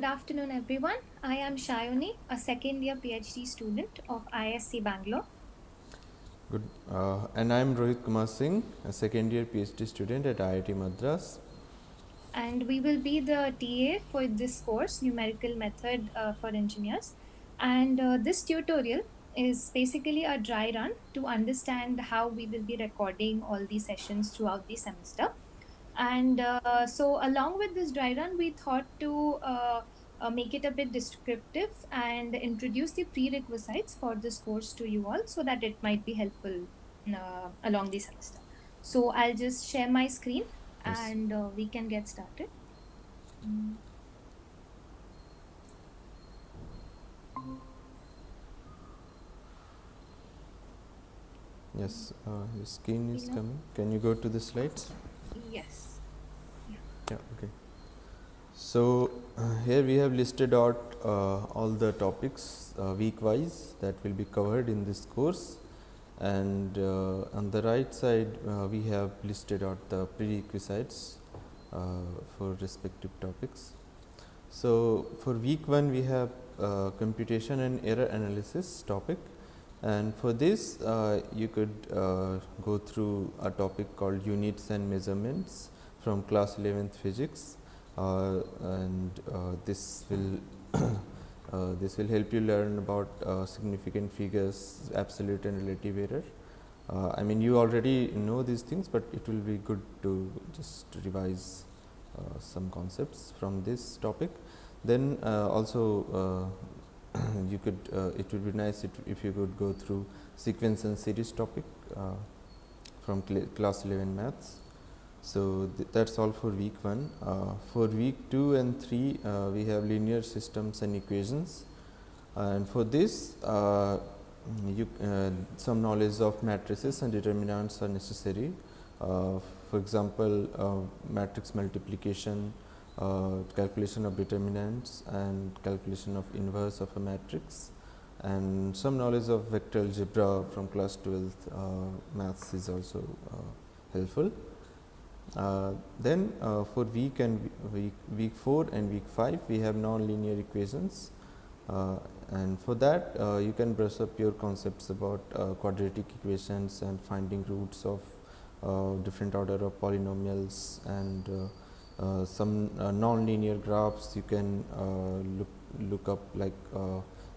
Good afternoon, everyone. I am Shayoni, a second year PhD student of ISC Bangalore. Good. And I'm Rohit Kumar Singh, a second year PhD student at IIT Madras. And we will be the TA for this course, Numerical Method for Engineers. And this tutorial is basically a dry run to understand how we will be recording all these sessions throughout the semester. And so, along with this dry run, we thought to make it a bit descriptive and introduce the prerequisites for this course to you all so that it might be helpful along the semester. So, I'll just share my screen Yes. and we can get started. Mm. Yes. Your screen is Tina? coming. Can you go to the slides? Yes. Yeah. Yeah. Okay. So here we have listed out all the topics week wise that will be covered in this course, and on the right side we have listed out the prerequisites for respective topics. So for week 1 we have computation and error analysis topic, and for this you could go through a topic called units and measurements from class 11th physics, and this will help you learn about significant figures, absolute and relative error. I mean, you already know these things, but it will be good to just revise some concepts from this topic. Then also you could it would be nice if you could go through sequence and series topic from class 11 maths. So that's all for week 1. For week 2 and 3 we have linear systems and equations, and for this some knowledge of matrices and determinants are necessary. For example, matrix multiplication, calculation of determinants, and calculation of inverse of a matrix, and some knowledge of vector algebra from class 12th maths is also helpful. Then for week 4 and week 5 we have non-linear equations, and for that you can brush up your concepts about quadratic equations and finding roots of different order of polynomials, and some non-linear graphs you can look up, like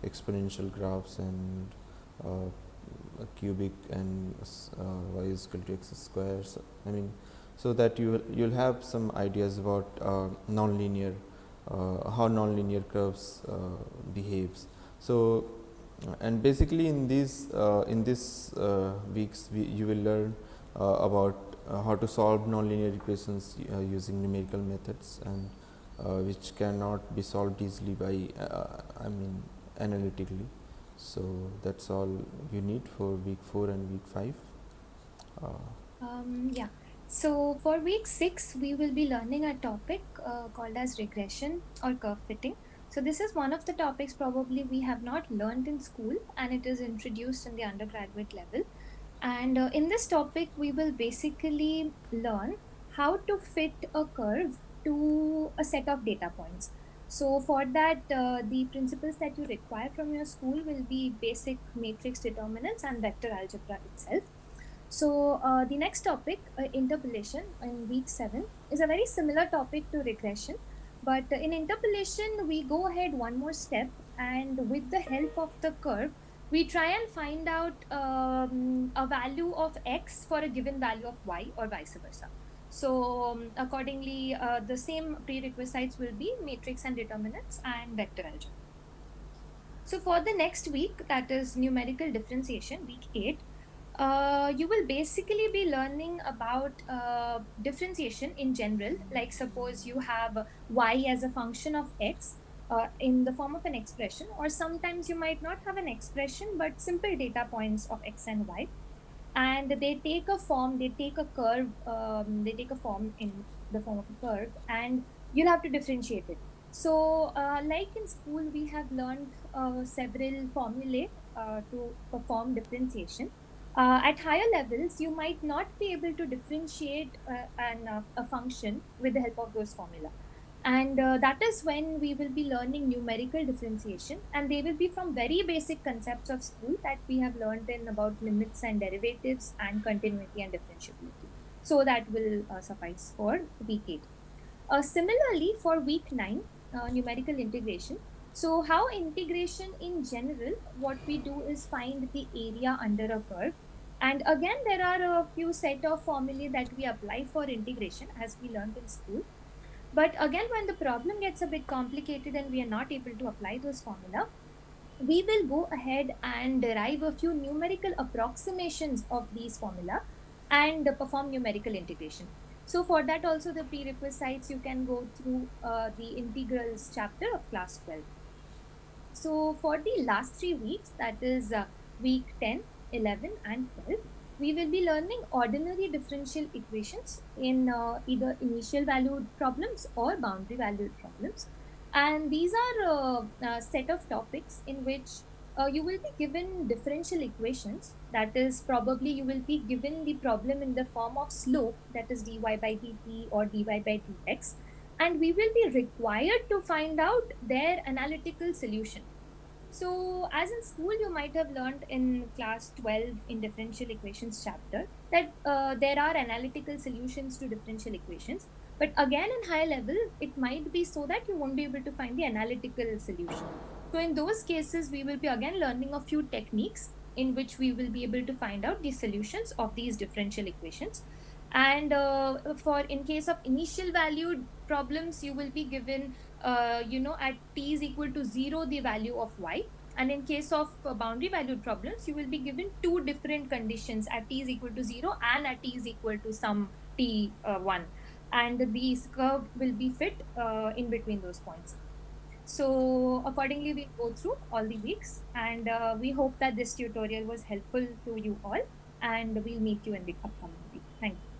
exponential graphs and cubic and y is equal to x square. So, I mean, so that you'll have some ideas about non-linear how non-linear curves behaves. So and basically in these weeks you will learn about how to solve non-linear equations using numerical methods, and which cannot be solved easily by I mean analytically. So that's all you need for week 4 and week 5. Yeah. So for week 6, we will be learning a topic called as regression or curve fitting. So this is one of the topics probably we have not learned in school, and it is introduced in the undergraduate level. And in this topic, we will basically learn how to fit a curve to a set of data points. So for that, the principles that you require from your school will be basic matrix determinants and vector algebra itself. So the next topic, interpolation in week 7, is a very similar topic to regression. But in interpolation, we go ahead one more step, and with the help of the curve, we try and find out a value of x for a given value of y, or vice versa. So accordingly, the same prerequisites will be matrix and determinants and vector algebra. So for the next week, that is numerical differentiation, week 8, you will basically be learning about differentiation in general. Like suppose you have y as a function of x in the form of an expression, or sometimes you might not have an expression but simple data points of x and y, and they take a form, they take a curve, they take a form in the form of a curve, and you'll have to differentiate it. So like in school we have learned several formulae to perform differentiation. At higher levels you might not be able to differentiate a function with the help of those formula. And that is when we will be learning numerical differentiation, and they will be from very basic concepts of school that we have learned in about limits and derivatives and continuity and differentiability. So that will suffice for week 8. Similarly, for week 9, numerical integration. So, how integration in general, what we do is find the area under a curve. And again, there are a few set of formulae that we apply for integration as we learned in school. But again, when the problem gets a bit complicated and we are not able to apply those formula, we will go ahead and derive a few numerical approximations of these formula and perform numerical integration. So for that also the prerequisites you can go through the integrals chapter of class 12. So for the last 3 weeks, that is week 10, 11, and 12, we will be learning ordinary differential equations in either initial valued problems or boundary valued problems. And these are a set of topics in which you will be given differential equations. That is, probably you will be given the problem in the form of slope, that is dy by dt or dy by dx, and we will be required to find out their analytical solution. So, as in school, you might have learned in class 12 in differential equations chapter that there are analytical solutions to differential equations. But again, in high level, it might be so that you won't be able to find the analytical solution. So, in those cases, we will be again learning a few techniques in which we will be able to find out the solutions of these differential equations. And for in case of initial valued problems, you will be given at t is equal to 0 the value of y, and in case of boundary valued problems you will be given two different conditions at t is equal to 0 and at t is equal to some t 1, and these curve will be fit in between those points. So accordingly we go through all the weeks, and we hope that this tutorial was helpful to you all, and we'll meet you in the upcoming week. Thank you.